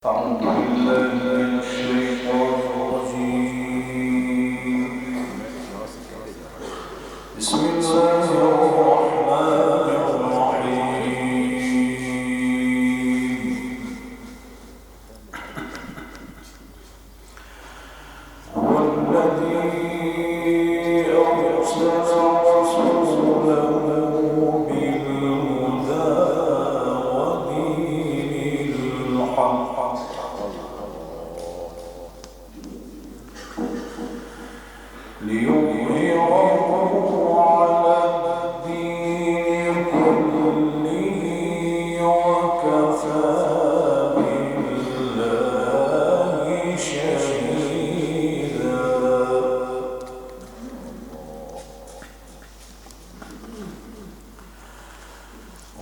أعوذ بالله من الشيطان الرجيم. بسم الله الرحمن الرحيم. هو الذي أرسل رسوله بالهدى ودين الحق ليظهره على الدين كله وكفى بالله شهيدا.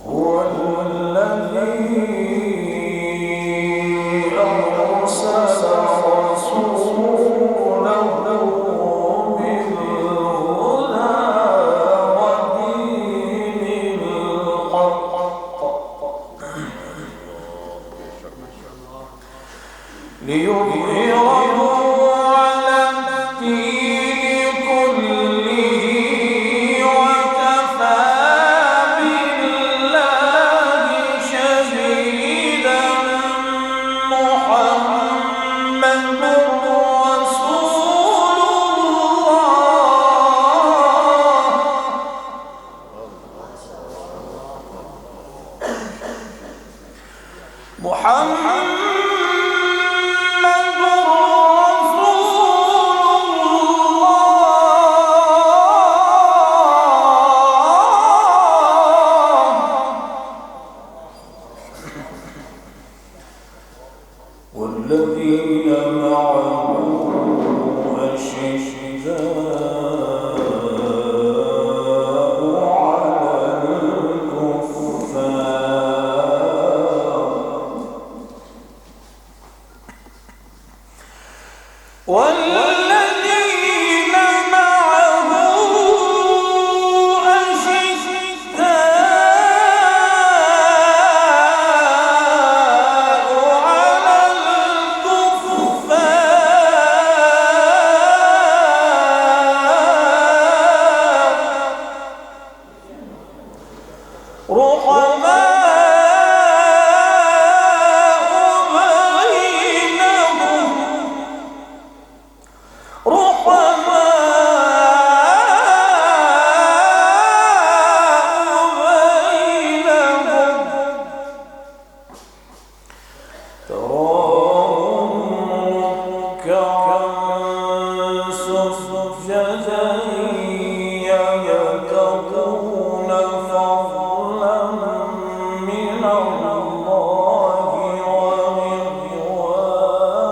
هو الذي أرسل رسوله ليظهره على الدين كله وكفى بالله شهيدا. محمد رسول الله. محمد والذين معه أشداء على الكفار والذين معه يبتغون فضلا من الله ورضوانا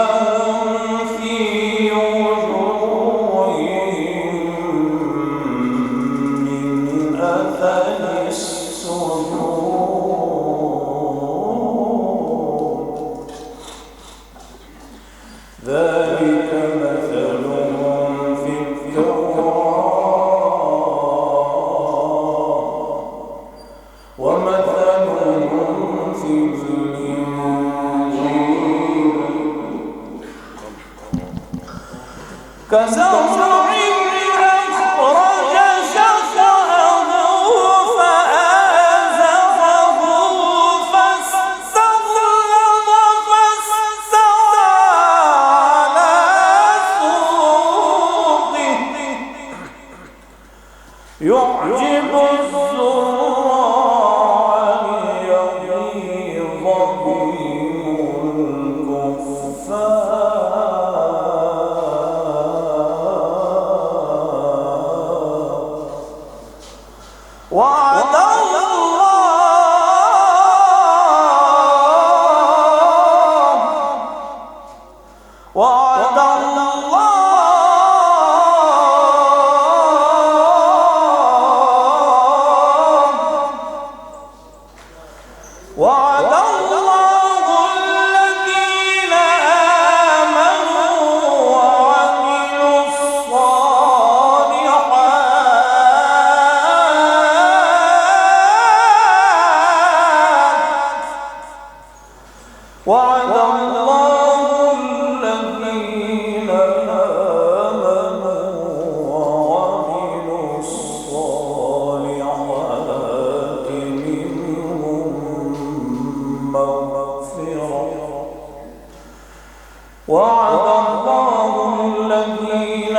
سيماهم في وجوههم من أثر السجود ذلك مثلهم في التوراة ومثلهم في الإنجيل كزرع أخرج شطأه فآزره فاستغلظ فاستوى على سوقه يعجب الزراع ليغيظ بهم الكفار. وعد الله الذين آمنوا وعملوا الصالحات وعد الله الذين آمنوا وعملوا الصالحات منهم مغفرة. وعد الله الذين